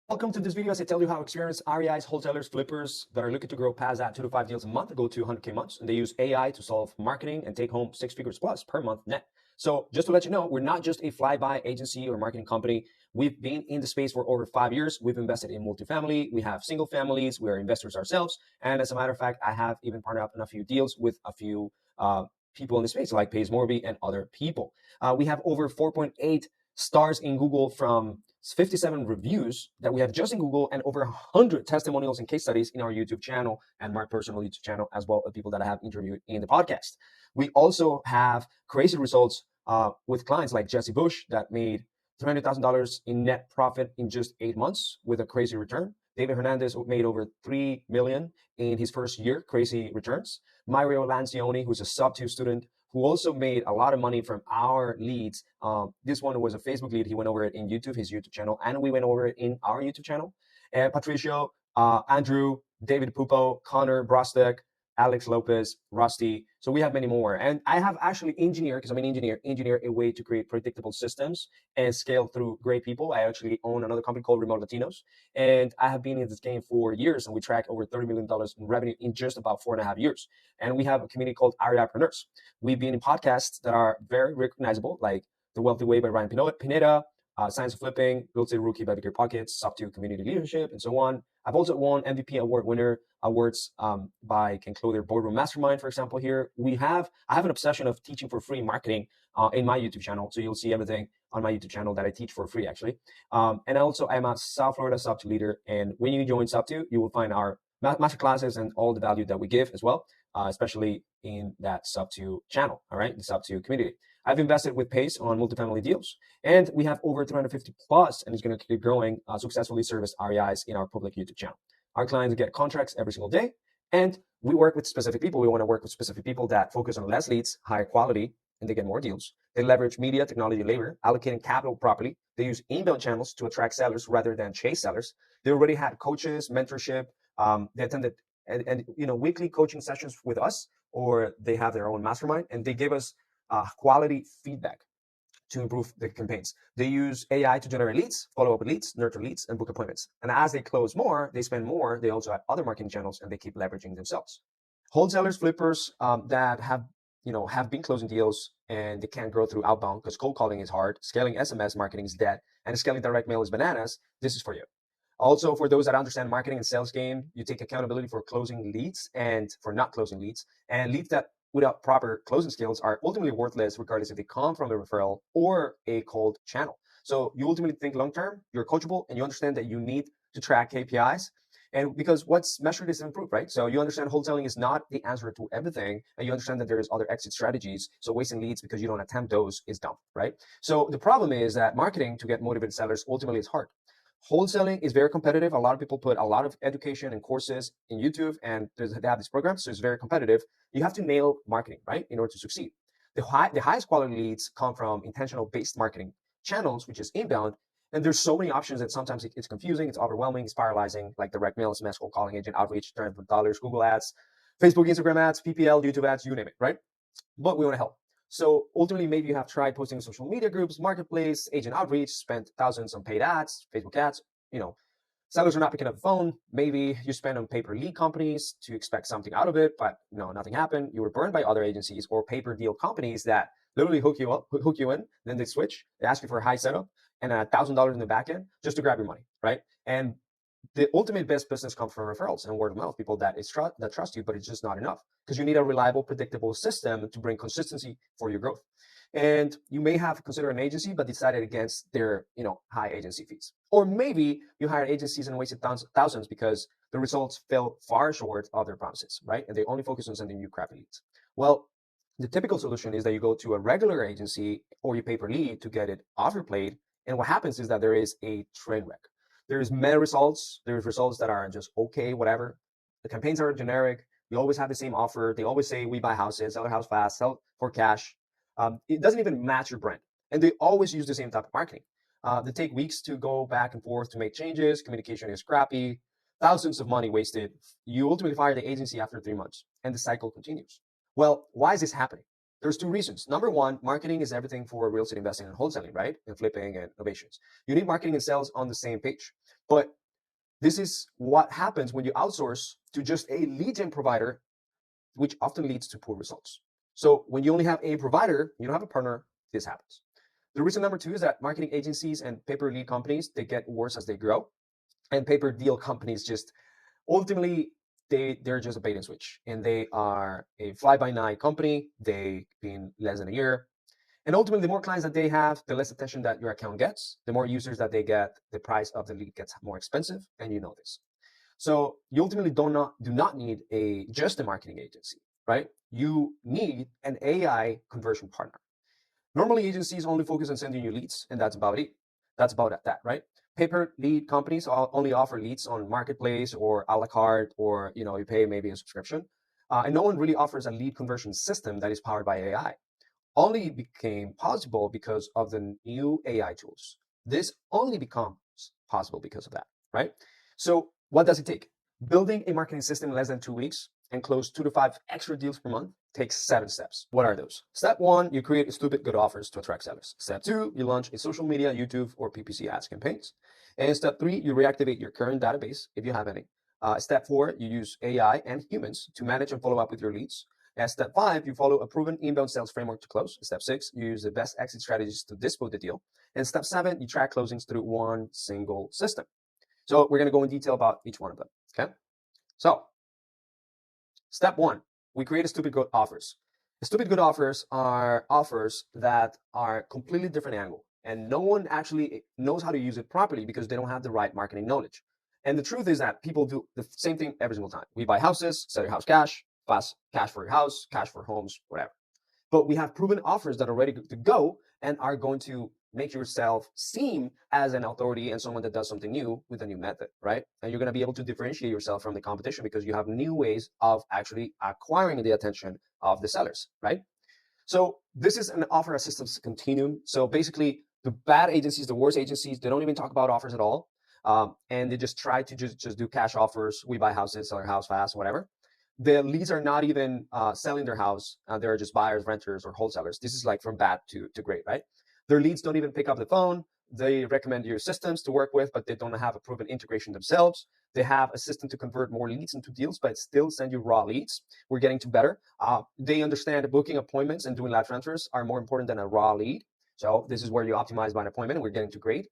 Welcome to this video as I tell you how experienced REIs, wholesalers, flippers that are looking to grow past that 2 to 5 deals a month go to 100K months. And they use AI to solve marketing and take home 6 figures plus per month net. So just to let you know, we're not just a fly-by agency or marketing company. We've been in the space for over 5 years. We've invested in multifamily. We have single families. We are investors ourselves. And as a matter of fact, I have even partnered up in a few deals with a few people in the space like Pace Morby and other people. We have over 4.8 stars in Google from 57 reviews that we have just in Google and over 100 testimonials and case studies in our YouTube channel and my personal YouTube channel, as well as people that I have interviewed in the podcast. We also have crazy results with clients like Jesse Bush that made $300,000 in net profit in just 8 months with a crazy return. David Hernandez made over $3 million in his first year, crazy returns. Mario Lancioni, who's a sub-2 student, who also made a lot of money from our leads. This one was a Facebook lead. He went over it in YouTube, his YouTube channel, and we went over it in our YouTube channel. And Patricio, Andrew, David Pupo, Connor Brostek, Alex Lopez, Rusty. So we have many more. And I have actually engineered, because I'm an engineer a way to create predictable systems and scale through great people. I actually own another company called Remote Latinos. And I have been in this game for years, and we track over $30 million in revenue in just about 4.5 years. And we have a community called REIpreneurs. We've been in podcasts that are very recognizable, like The Wealthy Way by Ryan Pineda, Science of Flipping, Real Estate Rookie by Bigger Pockets, Sub-2 Community Leadership, and so on. I've also won MVP award winner awards by Ken Clothier Boardroom Mastermind, for example. Here I have an obsession of teaching for free marketing in my YouTube channel. So you'll see everything on my YouTube channel that I teach for free, actually. And also I'm a South Florida Sub-2 leader. And when you join Sub-2, you will find our master classes and all the value that we give as well, especially in that Sub-2 channel, all right, the Sub-2 community. I've invested with Pace on multifamily deals, and we have over 350 plus, and it's going to keep growing, successfully service REIs in our public YouTube channel. Our clients get contracts every single day, and we work with specific people. We want to work with specific people that focus on less leads, higher quality, and they get more deals. They leverage media, technology, labor, allocating capital properly. They use inbound channels to attract sellers rather than chase sellers. They already had coaches, mentorship. They attended and weekly coaching sessions with us, or they have their own mastermind, and they give us quality feedback to improve the campaigns. They use AI to generate leads, follow up with leads, nurture leads, and book appointments. And as they close more, they spend more. They also have other marketing channels, and they keep leveraging themselves. Wholesalers, flippers that have been closing deals and they can't grow through outbound because cold calling is hard, scaling SMS marketing is dead, and scaling direct mail is bananas. This is for you. Also, for those that understand marketing and sales game, you take accountability for closing leads and for not closing leads, and leads that without proper closing skills are ultimately worthless, regardless if they come from a referral or a cold channel. So you ultimately think long-term, you're coachable, and you understand that you need to track KPIs. And because what's measured is improved, right? So you understand wholesaling is not the answer to everything, and you understand that there is other exit strategies. So wasting leads because you don't attempt those is dumb, right? So the problem is that marketing to get motivated sellers ultimately is hard. Wholesaling is very competitive. A lot of people put a lot of education and courses in YouTube, and they have these programs, so it's very competitive. You have to nail marketing, right, in order to succeed. The highest quality leads come from intentional based marketing channels, which is inbound. And there's so many options that sometimes it's confusing, it's overwhelming, it's paralyzing, like direct mail, SMS, cold calling, agent outreach, $300, Google ads, Facebook, Instagram ads, PPL, YouTube ads, you name it, right? But we want to help. So ultimately, maybe you have tried posting in social media groups, marketplace, agent outreach, spent thousands on paid ads, Facebook ads. Sellers are not picking up the phone. Maybe you spend on pay-per-lead companies to expect something out of it, but nothing happened. You were burned by other agencies or pay-per-deal companies that literally hook you in, then they switch. They ask you for a high setup and $1,000 in the back end just to grab your money, right? And the ultimate best business comes from referrals and word of mouth, people that trust you, but it's just not enough because you need a reliable, predictable system to bring consistency for your growth. And you may have considered an agency, but decided against their, high agency fees. Or maybe you hired agencies and wasted thousands because the results fell far short of their promises, right? And they only focus on sending you crappy leads. Well, the typical solution is that you go to a regular agency or you pay per lead to get it off your plate. And what happens is that there is a train wreck. There's meta results. There's results that are just okay, whatever. The campaigns are generic. You always have the same offer. They always say we buy houses, sell a house fast, sell for cash. It doesn't even match your brand. And they always use the same type of marketing. They take weeks to go back and forth to make changes. Communication is crappy. Thousands of money wasted. You ultimately fire the agency after 3 months, and the cycle continues. Well, why is this happening? There's two reasons. Number one, marketing is everything for real estate investing and wholesaling, right? And flipping and innovations. You need marketing and sales on the same page. But this is what happens when you outsource to just a lead gen provider, which often leads to poor results. So when you only have a provider, you don't have a partner, this happens. The reason number two is that marketing agencies and pay-per lead companies, they get worse as they grow. And pay-per deal companies just ultimately, they're just a bait and switch. And they are a fly-by-night company. They've been less than a year. And ultimately, the more clients that they have, the less attention that your account gets. The more users that they get, the price of the lead gets more expensive. And you know this. So you ultimately do not need just a marketing agency, right? You need an AI conversion partner. Normally, agencies only focus on sending you leads, and that's about it. That's about that, right? Paper lead companies only offer leads on marketplace or a la carte, or you pay maybe a subscription, and no one really offers a lead conversion system that is powered by AI. Only became possible because of the new AI tools. This only becomes possible because of that, right? So what does it take? Building a marketing system in less than 2 weeks and close 2 to 5 extra deals per month takes 7 steps. What are those? Step 1, you create stupid good offers to attract sellers. Step 2, you launch a social media, YouTube, or PPC ads campaigns. And step 3, you reactivate your current database if you have any. Step 4, you use AI and humans to manage and follow up with your leads. At step 5, you follow a proven inbound sales framework to close. Step 6, you use the best exit strategies to dispose the deal. And step 7, you track closings through one single system. So we're going to go in detail about each one of them. Okay. So step 1, we create stupid good offers. Stupid good offers are offers that are completely different angle, and no one actually knows how to use it properly because they don't have the right marketing knowledge. And the truth is that people do the same thing every single time. We buy houses, sell your house cash, fast cash for your house, cash for homes, whatever. But we have proven offers that are ready to go and are going to make yourself seem as an authority and someone that does something new with a new method, right? And you're going to be able to differentiate yourself from the competition because you have new ways of actually acquiring the attention of the sellers, right? So this is an offer assistance continuum. So basically, the bad agencies, the worst agencies, they don't even talk about offers at all. And they just try to just do cash offers. We buy houses, sell our house fast, whatever. The leads are not even selling their house. They're just buyers, renters, or wholesalers. This is like from bad to great, right? Their leads don't even pick up the phone. They recommend your systems to work with, but they don't have a proven integration themselves. They have a system to convert more leads into deals, but still send you raw leads. We're getting to better. They understand that booking appointments and doing live transfers are more important than a raw lead. So this is where you optimize by an appointment. We're getting to great.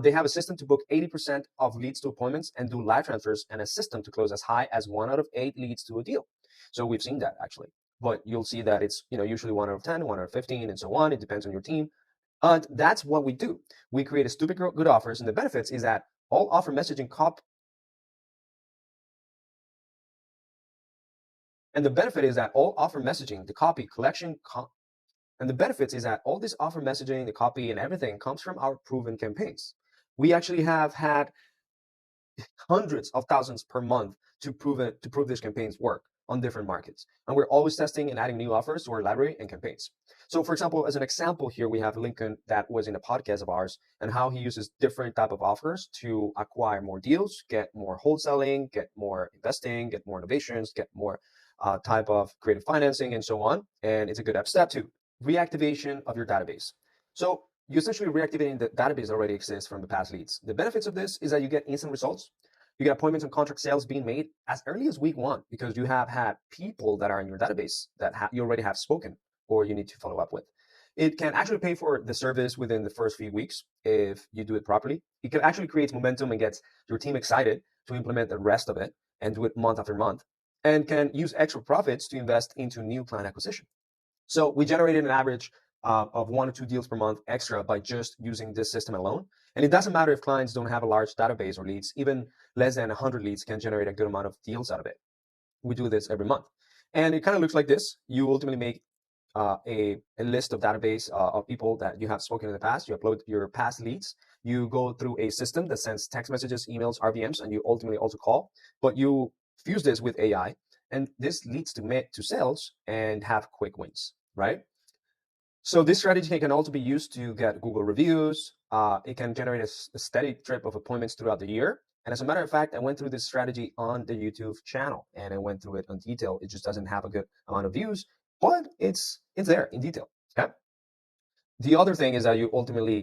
They have a system to book 80% of leads to appointments and do live transfers, and a system to close as high as 1 out of 8 leads to a deal. So we've seen that actually, but you'll see that it's usually 1 out of 10, 1 out of 15, and so on. It depends on your team. And that's what we do. We create a stupid good offers, and the benefits is that all offer messaging and the benefit is that all offer messaging, the copy collection, and the benefits is that all this offer messaging, the copy, and everything comes from our proven campaigns. We actually have had hundreds of thousands per month to prove these campaigns work on different markets. And we're always testing and adding new offers to our library and campaigns. So for example, as an example here, we have Lincoln that was in a podcast of ours and how he uses different type of offers to acquire more deals, get more wholesaling, get more investing, get more innovations, get more type of creative financing, and so on. And it's a good step 2, reactivation of your database. So you're essentially reactivating the database that already exists from the past leads. The benefits of this is that you get instant results. You get appointments and contract sales being made as early as week 1 because you have had people that are in your database that you already have spoken or you need to follow up with. It can actually pay for the service within the first few weeks if you do it properly. It can actually create momentum and gets your team excited to implement the rest of it and do it month after month, and can use extra profits to invest into new client acquisition. So we generated an average of 1 or 2 deals per month extra by just using this system alone. And it doesn't matter if clients don't have a large database or leads, even less than 100 leads can generate a good amount of deals out of it. We do this every month. And it kind of looks like this. You ultimately make a list of database of people that you have spoken in the past. You upload your past leads. You go through a system that sends text messages, emails, RVMs, and you ultimately also call. But you fuse this with AI, and this leads to sales and have quick wins, right? So this strategy can also be used to get Google reviews. It can generate a steady drip of appointments throughout the year. And as a matter of fact, I went through this strategy on the YouTube channel and I went through it in detail. It just doesn't have a good amount of views, but it's there in detail. Okay. The other thing is that you ultimately,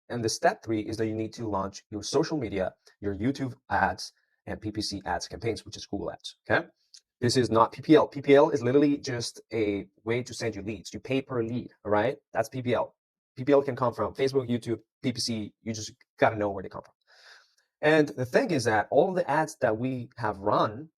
and the step 3 is that you need to launch your social media, your YouTube ads, and PPC ads campaigns, which is Google Ads. Okay. This is not PPL. PPL is literally just a way to send you leads. You pay per lead, all right? That's PPL. PPL can come from Facebook, YouTube, PPC. You just got to know where they come from. And the thing is that all the ads that we have run,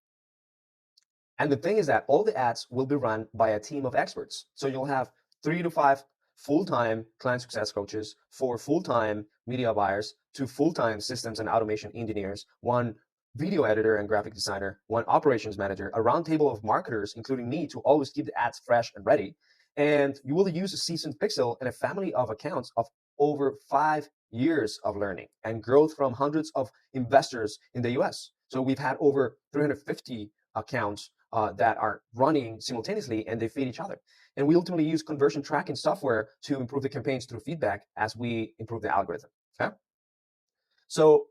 all the ads will be run by a team of experts. So you'll have 3 to 5 full-time client success coaches, 4 full-time media buyers, 2 full-time systems and automation engineers, 1 video editor and graphic designer, 1 operations manager, a roundtable of marketers, including me, to always keep the ads fresh and ready. And you will use a seasoned pixel and a family of accounts of over 5 years of learning and growth from hundreds of investors in the US. So we've had over 350 accounts that are running simultaneously, and they feed each other. And we ultimately use conversion tracking software to improve the campaigns through feedback as we improve the algorithm. Okay. So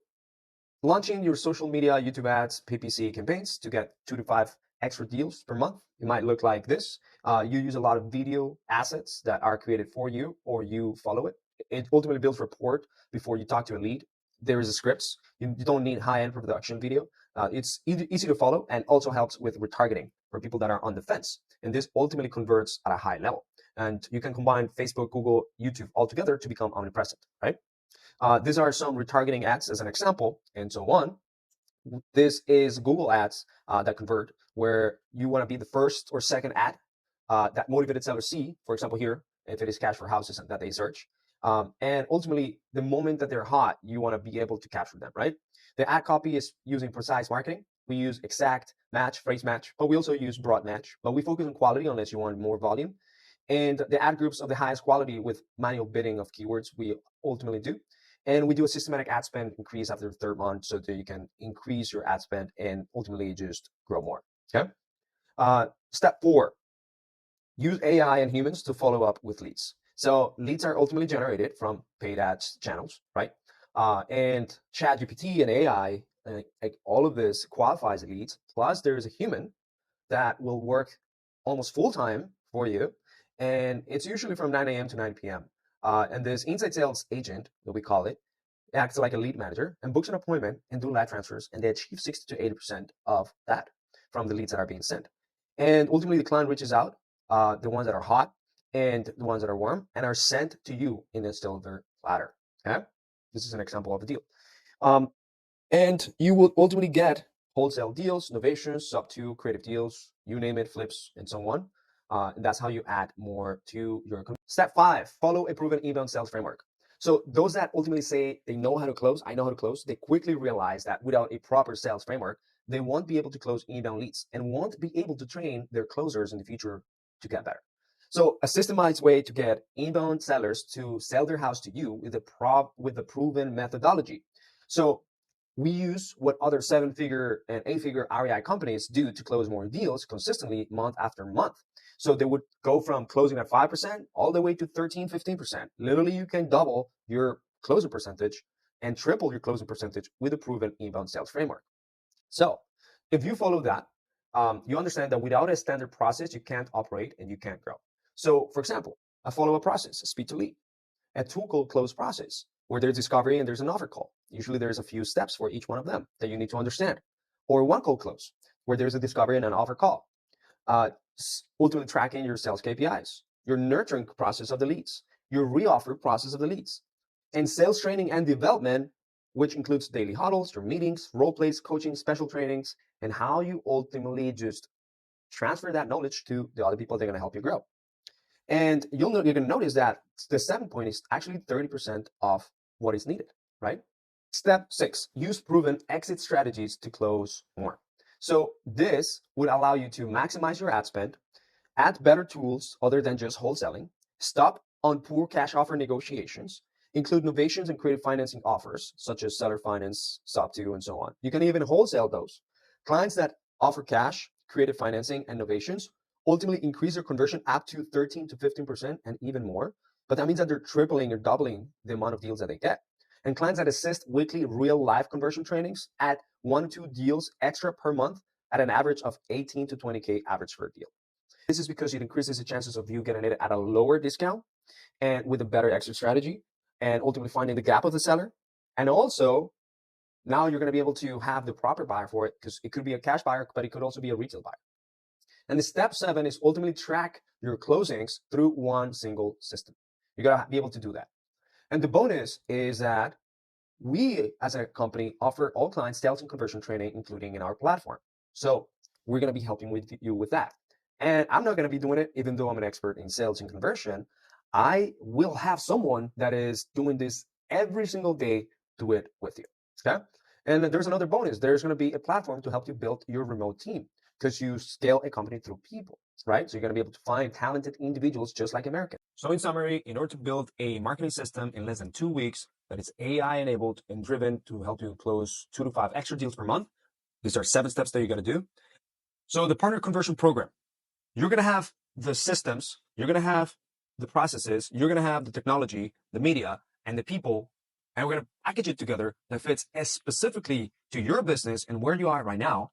launching your social media, YouTube ads, PPC campaigns to get 2 to 5 extra deals per month. It might look like this. You use a lot of video assets that are created for you, or you follow it. It ultimately builds rapport before you talk to a lead. There is a scripts. You don't need high-end production video. It's easy to follow, and also helps with retargeting for people that are on the fence. And this ultimately converts at a high level. And you can combine Facebook, Google, YouTube all together to become omnipresent, right? These are some retargeting ads as an example, and so on. This is Google ads that convert, where you want to be the first or second ad that motivated sellers see, for example, here, if it is cash for houses that they search. And ultimately, the moment that they're hot, you want to be able to capture them, right? The ad copy is using precise marketing. We use exact match, phrase match, but we also use broad match. But we focus on quality unless you want more volume. And the ad groups of the highest quality with manual bidding of keywords, we ultimately do. And we do a systematic ad spend increase after the 3rd month so that you can increase your ad spend and ultimately just grow more. Okay. Step 4, use AI and humans to follow up with leads. So leads are ultimately generated from paid ads channels, right? And ChatGPT and AI, like all of this qualifies leads. Plus, there is a human that will work almost full time for you, and it's usually from 9 a.m. to 9 p.m. And this inside sales agent, that we call it, acts like a lead manager and books an appointment and do lead transfers, and they achieve 60 to 80% of that from the leads that are being sent. And ultimately, the client reaches out, the ones that are hot and the ones that are warm, and are sent to you in a silver platter. Okay, this is an example of a deal. And you will ultimately get wholesale deals, innovations, sub 2 creative deals, you name it, flips, and so on. And that's how you add more to your. Step 5, follow a proven inbound sales framework. So those that ultimately say they know how to close, I know how to close, they quickly realize that without a proper sales framework, they won't be able to close inbound leads and won't be able to train their closers in the future to get better. So a systemized way to get inbound sellers to sell their house to you with a proven methodology. So we use what other 7-figure and 8-figure REI companies do to close more deals consistently month after month. So they would go from closing at 5% all the way to 13, 15%. Literally, you can double your closing percentage and triple your closing percentage with a proven inbound sales framework. So if you follow that, you understand that without a standard process, you can't operate and you can't grow. So for example, a follow-up process, a speed to lead, a two-call close process, where there's discovery and there's an offer call. Usually there's a few steps for each one of them that you need to understand. Or 1-call close, where there's a discovery and an offer call. Ultimately tracking your sales KPIs, your nurturing process of the leads, your re-offer process of the leads, and sales training and development, which includes daily huddles, your meetings, role plays, coaching, special trainings, and how you ultimately just transfer that knowledge to the other people that are going to help you grow. And you're going to notice that the 7 point is actually 30% of what is needed, right? Step 6, use proven exit strategies to close more. So this would allow you to maximize your ad spend, add better tools other than just wholesaling, stop on poor cash offer negotiations, include innovations and creative financing offers, such as seller finance, sub 2, and so on. You can even wholesale those. Clients that offer cash, creative financing, and innovations ultimately increase their conversion up to 13 to 15% and even more. But that means that they're tripling or doubling the amount of deals that they get. And clients that assist weekly real life conversion trainings add 1 to 2 deals extra per month at an average of 18 to 20K average per deal. This is because it increases the chances of you getting it at a lower discount and with a better exit strategy, and ultimately finding the gap of the seller. And also, now you're going to be able to have the proper buyer for it, because it could be a cash buyer, but it could also be a retail buyer. And the step 7 is ultimately track your closings through one single system. You got to be able to do that. And the bonus is that we, as a company, offer all clients sales and conversion training, including in our platform. So we're going to be helping you with that. And I'm not going to be doing it, even though I'm an expert in sales and conversion. I will have someone that is doing this every single day do it with you. Okay. And there's another bonus. There's going to be a platform to help you build your remote team, because you scale a company through people, right? So you're going to be able to find talented individuals just like Americans. So in summary, in order to build a marketing system in less than 2 weeks that is AI enabled and driven to help you close 2 to 5 extra deals per month, these are 7 steps that you got to do. So the partner conversion program, you're going to have the systems, you're going to have the processes, you're going to have the technology, the media, and the people, and we're going to package it together that fits as specifically to your business and where you are right now,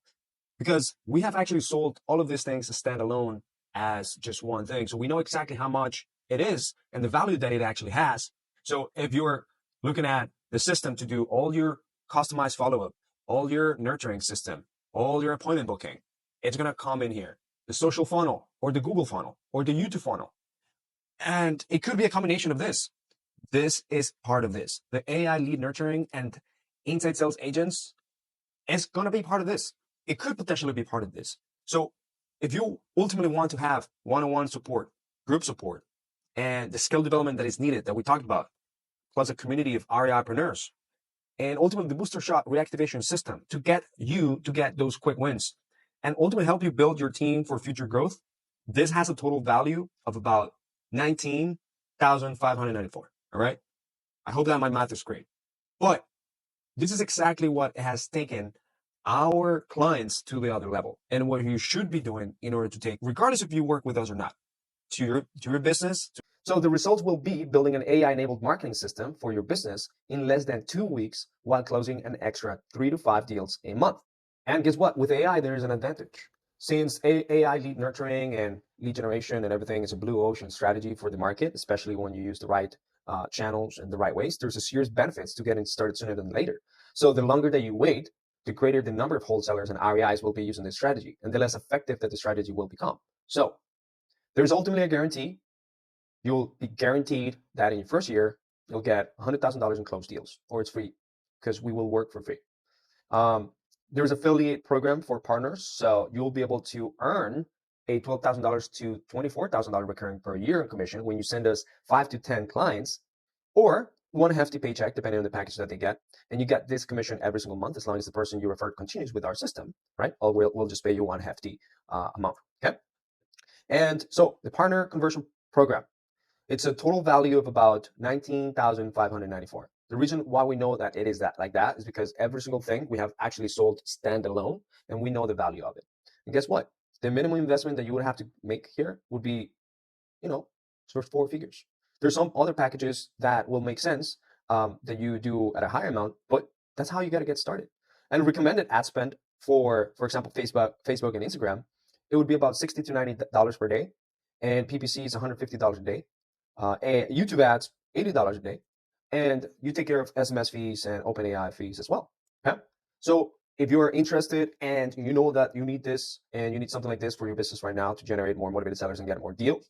because we have actually sold all of these things standalone as just one thing. So we know exactly how much it is and the value that it actually has. So if you're looking at the system to do all your customized follow-up, all your nurturing system, all your appointment booking, it's going to come in here. The social funnel or the Google funnel or the YouTube funnel. And it could be a combination of this. This is part of this. The AI lead nurturing and inside sales agents is going to be part of this. It could potentially be part of this. So if you ultimately want to have one-on-one support, group support, and the skill development that is needed that we talked about, plus a community of REIpreneurs, and ultimately the booster shot reactivation system to get you to get those quick wins and ultimately help you build your team for future growth, this has a total value of about $19,594. All right. I hope that my math is great. But this is exactly what has taken our clients to the other level and what you should be doing in order to take, regardless if you work with us or not, to your business. So the results will be building an AI-enabled marketing system for your business in less than 2 weeks while closing an extra 3 to 5 deals a month. And guess what? With AI, there is an advantage. Since AI lead nurturing and lead generation and everything is a blue ocean strategy for the market, especially when you use the right channels and the right ways, there's a serious benefits to getting started sooner than later. So the longer that you wait, the greater the number of wholesalers and REIs will be using this strategy, and the less effective that the strategy will become. So there's ultimately a guarantee. You'll be guaranteed that in your first year, you'll get $100,000 in closed deals, or it's free, because we will work for free. There's affiliate program for partners, so you'll be able to earn a $12,000 to $24,000 recurring per year in commission when you send us 5 to 10 clients, or one hefty paycheck depending on the package that they get, and you get this commission every single month as long as the person you referred continues with our system, right? Or we'll just pay you one hefty amount. Okay. And so the partner conversion program, it's a total value of about $19,594. The reason why we know that it is that like that is because every single thing we have actually sold standalone, and we know the value of it. And guess what? The minimum investment that you would have to make here would be, sort of 4 figures. There's some other packages that will make sense that you do at a higher amount, but that's how you got to get started. And recommended ad spend for example, Facebook and Instagram, it would be about $60 to $90 per day, and PPC is $150 a day. And YouTube ads, $80 a day, and you take care of SMS fees and OpenAI fees as well. Okay? So if you're interested and you know that you need this and you need something like this for your business right now to generate more motivated sellers and get more deals,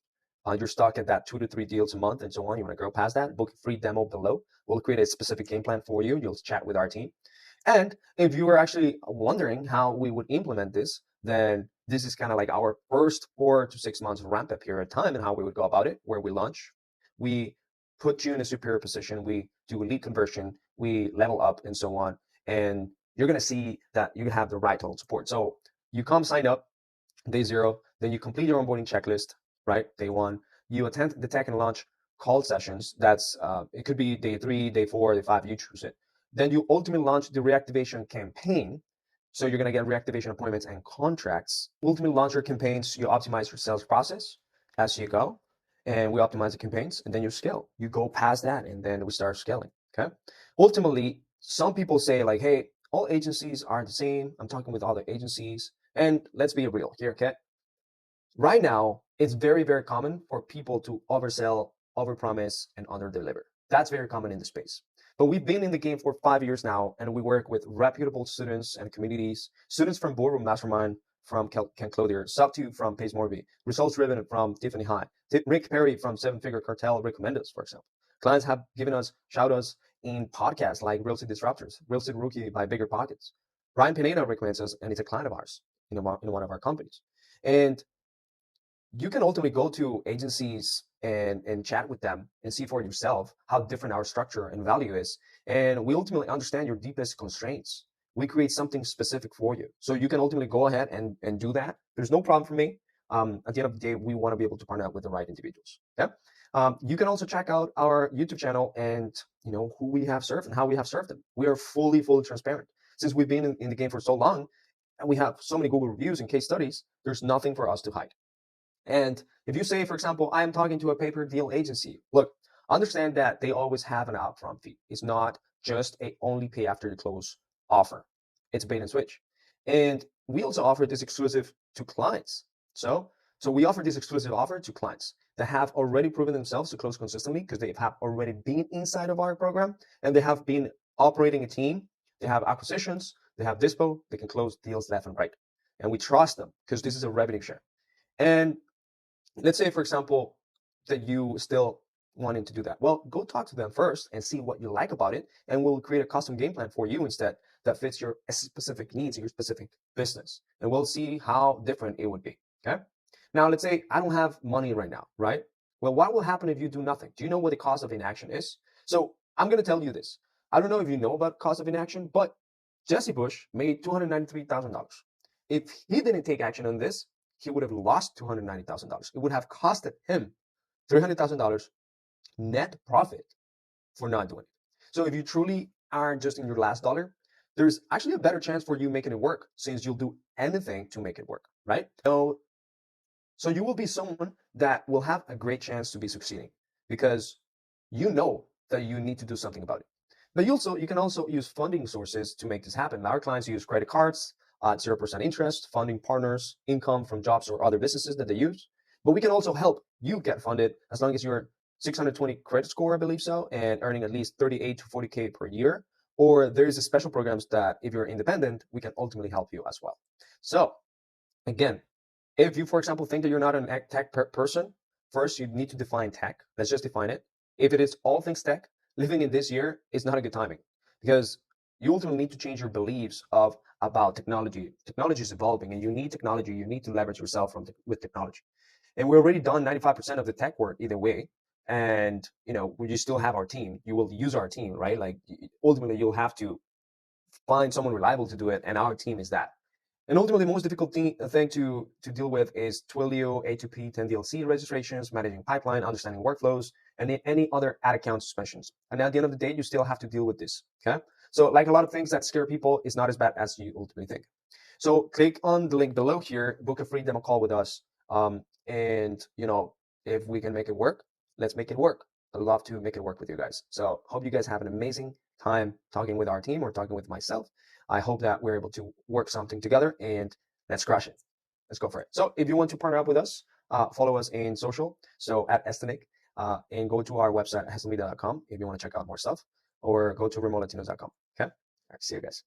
you're stuck at that 2 to 3 deals a month and so on, you want to grow past that, book a free demo below. We'll create a specific game plan for you. You'll chat with our team. And if you were actually wondering how we would implement this, then this is kind of like our first 4 to 6 months ramp up period of time and how we would go about it, where we launch. We put you in a superior position. We do lead conversion. We level up and so on. And you're going to see that you have the right total support. So you come sign up day 0, then you complete your onboarding checklist, right? Day 1, you attend the tech and launch call sessions. That's it could be day 3, day 4, day 5, you choose it. Then you ultimately launch the reactivation campaign. So you're going to get reactivation appointments and contracts. Ultimately launch your campaigns. You optimize your sales process as you go, and we optimize the campaigns, and then you scale. You go past that, and then we start scaling. Okay. Ultimately, some people say like, hey, all agencies are the same. I'm talking with other agencies, and let's be real here. Okay. Right now, it's very, very common for people to oversell, overpromise, and underdeliver. That's very common in the space. But we've been in the game for 5 years now, and we work with reputable students and communities, students from Boardroom Mastermind from Ken Clothier, Subtu from Pace Morby, Results Driven from Tiffany High, Rick Perry from Seven Figure Cartel recommend us, for example. Clients have given us shout outs in podcasts like Real Estate Disruptors, Real Estate Rookie by Bigger Pockets. Ryan Pineda recommends us, and he's a client of ours in one of our companies. And you can ultimately go to agencies and chat with them and see for yourself how different our structure and value is. And we ultimately understand your deepest constraints. We create something specific for you. So you can ultimately go ahead and do that. There's no problem for me. At the end of the day, we want to be able to partner up with the right individuals. Okay. You can also check out our YouTube channel and who we have served and how we have served them. We are fully transparent. Since we've been in the game for so long and we have so many Google reviews and case studies, there's nothing for us to hide. And if you say, for example, I am talking to a paper deal agency, look, understand that they always have an upfront fee. It's not just a only pay after the close offer. It's a bait and switch. And we also offer this exclusive to clients. So we offer this exclusive offer to clients that have already proven themselves to close consistently because they have already been inside of our program and they have been operating a team. They have acquisitions, they have dispo, they can close deals left and right. And we trust them because this is a revenue share. And let's say, for example, that you still wanting to do that. Well, go talk to them first and see what you like about it, and we'll create a custom game plan for you instead that fits your specific needs, your specific business, and we'll see how different it would be. Okay. Now, let's say I don't have money right now, right? Well, what will happen if you do nothing? Do you know what the cost of inaction is? So I'm going to tell you this. I don't know if you know about cost of inaction, but Jesse Bush made $293,000. If he didn't take action on this, he would have lost $290,000. It would have costed him $300,000 net profit for not doing it. So if you truly are just in your last dollar, there's actually a better chance for you making it work since you'll do anything to make it work, right? So you will be someone that will have a great chance to be succeeding because you know that you need to do something about it. But you can also use funding sources to make this happen. Our clients use credit cards at 0% interest, funding partners, income from jobs or other businesses that they use. But we can also help you get funded as long as you're 620 credit score, I believe so, and earning at least 38 to 40K per year. Or there's a special programs that if you're independent, we can ultimately help you as well. So again, if you, for example, think that you're not an tech person, first you need to define tech. Let's just define it. If it is all things tech, living in this year is not a good timing because you ultimately need to change your beliefs about technology. Technology is evolving and you need technology. You need to leverage yourself with technology. And we're already done 95% of the tech work either way. And, we still have our team. You will use our team, right? Like ultimately you'll have to find someone reliable to do it. And our team is that. And ultimately, the most difficult thing to deal with is Twilio, A2P, 10DLC registrations, managing pipeline, understanding workflows, and any other ad account suspensions. And at the end of the day, you still have to deal with this. Okay. So like a lot of things that scare people, it's not as bad as you ultimately think. So click on the link below here, book a free demo call with us. And if we can make it work, let's make it work. I'd love to make it work with you guys. So hope you guys have an amazing time talking with our team or talking with myself. I hope that we're able to work something together and let's crush it. Let's go for it. So if you want to partner up with us, follow us in social. So at Estanic, and go to our website, hasslemedia.com if you want to check out more stuff, or go to remotelatinos.com. Okay. All right. See you guys.